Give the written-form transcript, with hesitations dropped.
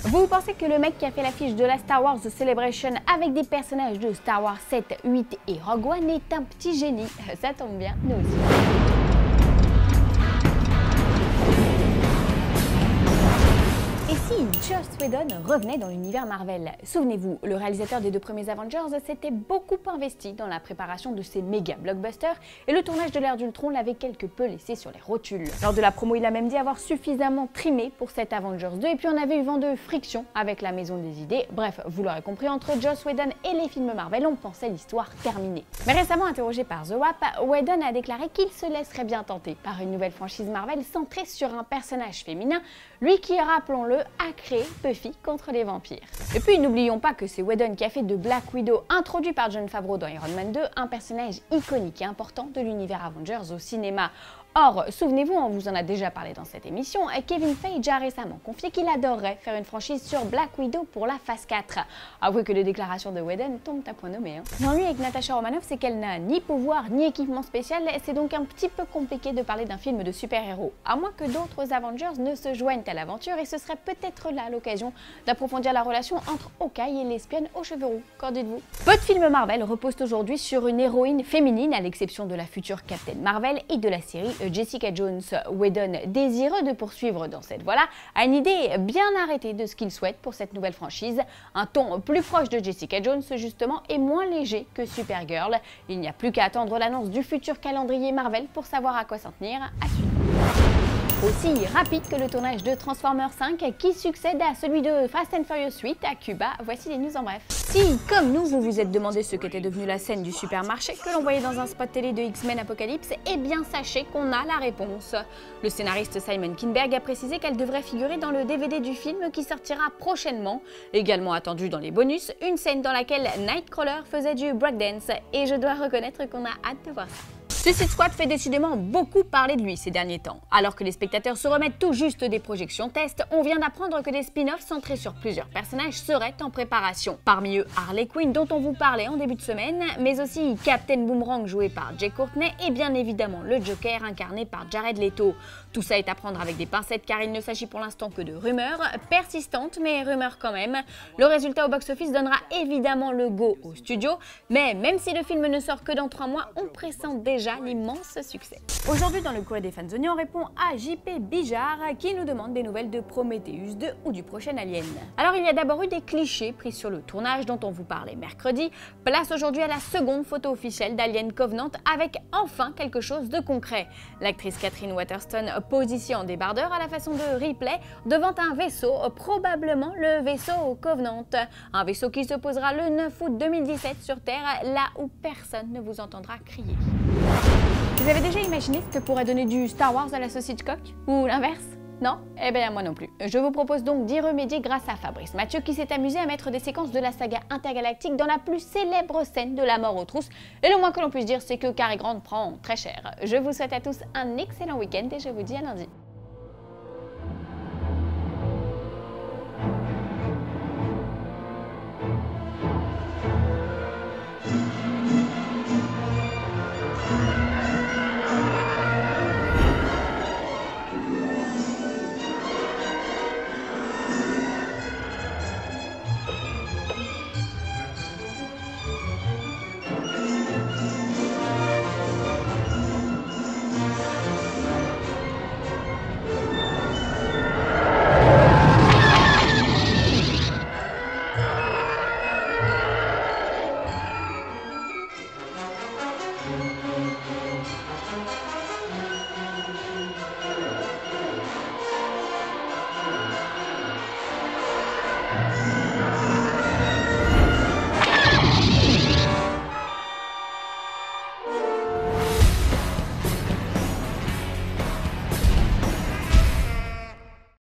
Vous pensez que le mec qui a fait l'affiche de la Star Wars The Celebration avec des personnages de Star Wars 7, 8 et Rogue One est un petit génie? Ça tombe bien, nous aussi. Et si Joss Whedon revenait dans l'univers Marvel? Souvenez-vous, le réalisateur des 2 premiers Avengers s'était beaucoup investi dans la préparation de ces méga blockbusters et le tournage de l'ère d'Ultron l'avait quelque peu laissé sur les rotules. Lors de la promo, il a même dit avoir suffisamment trimé pour cet Avengers 2 et puis on avait eu vent de friction avec la Maison des Idées. Bref, vous l'aurez compris, entre Joss Whedon et les films Marvel, on pensait l'histoire terminée. Mais récemment interrogé par The Wrap, Whedon a déclaré qu'il se laisserait bien tenter par une nouvelle franchise Marvel centrée sur un personnage féminin, lui qui, rappelons-le, a créé Buffy contre les vampires. Et puis n'oublions pas que c'est Whedon qui a fait de Black Widow, introduit par Jon Favreau dans Iron Man 2, un personnage iconique et important de l'univers Avengers au cinéma. Or, souvenez-vous, on vous en a déjà parlé dans cette émission, Kevin Feige a récemment confié qu'il adorerait faire une franchise sur Black Widow pour la phase 4. Avouez que les déclarations de Whedon tombent à point nommé. L'ennui avec Natasha Romanoff, c'est qu'elle n'a ni pouvoir ni équipement spécial, c'est donc un petit peu compliqué de parler d'un film de super-héros, à moins que d'autres Avengers ne se joignent à l'aventure, et ce serait peut-être là l'occasion d'approfondir la relation entre Hawkeye et l'espionne aux cheveux roux. Qu'en dites-vous? Peu de films Marvel reposent aujourd'hui sur une héroïne féminine, à l'exception de la future Captain Marvel et de la série Jessica Jones. Whedon, désireux de poursuivre dans cette voie-là, a une idée bien arrêtée de ce qu'il souhaite pour cette nouvelle franchise. Un ton plus proche de Jessica Jones justement et moins léger que Supergirl. Il n'y a plus qu'à attendre l'annonce du futur calendrier Marvel pour savoir à quoi s'en tenir. À suivre. Aussi rapide que le tournage de Transformers 5 qui succède à celui de Fast and Furious 8 à Cuba. Voici les news en bref. Si, comme nous, vous vous êtes demandé ce qu'était devenue la scène du supermarché que l'on voyait dans un spot télé de X-Men Apocalypse, eh bien sachez qu'on a la réponse. Le scénariste Simon Kinberg a précisé qu'elle devrait figurer dans le DVD du film qui sortira prochainement. Également attendu dans les bonus, une scène dans laquelle Nightcrawler faisait du breakdance, et je dois reconnaître qu'on a hâte de voir ça. Suicide Squad fait décidément beaucoup parler de lui ces derniers temps. Alors que les spectateurs se remettent tout juste des projections test, on vient d'apprendre que des spin-offs centrés sur plusieurs personnages seraient en préparation. Parmi eux Harley Quinn dont on vous parlait en début de semaine, mais aussi Captain Boomerang joué par Jai Courtney et bien évidemment le Joker incarné par Jared Leto. Tout ça est à prendre avec des pincettes car il ne s'agit pour l'instant que de rumeurs, persistantes mais rumeurs quand même. Le résultat au box-office donnera évidemment le go au studio, mais même si le film ne sort que dans 3 mois, on pressent déjà l'immense succès. Aujourd'hui dans le courrier des fans on répond à JP Bijard qui nous demande des nouvelles de Prometheus 2 ou du prochain Alien. Alors il y a d'abord eu des clichés pris sur le tournage dont on vous parlait mercredi. Place aujourd'hui à la seconde photo officielle d'Alien Covenant avec enfin quelque chose de concret. L'actrice Catherine Waterston pose ici en débardeur à la façon de Ripley devant un vaisseau, probablement le vaisseau Covenant. Un vaisseau qui se posera le 9 août 2017 sur Terre, là où personne ne vous entendra crier. Vous avez déjà imaginé ce que pourrait donner du Star Wars à la sauce Hitchcock? Ou l'inverse? Non? Eh bien moi non plus. Je vous propose donc d'y remédier grâce à Fabrice Mathieu qui s'est amusé à mettre des séquences de la saga intergalactique dans la plus célèbre scène de la mort aux trousses. Et le moins que l'on puisse dire, c'est que Cary Grant prend très cher. Je vous souhaite à tous un excellent week-end et je vous dis à lundi.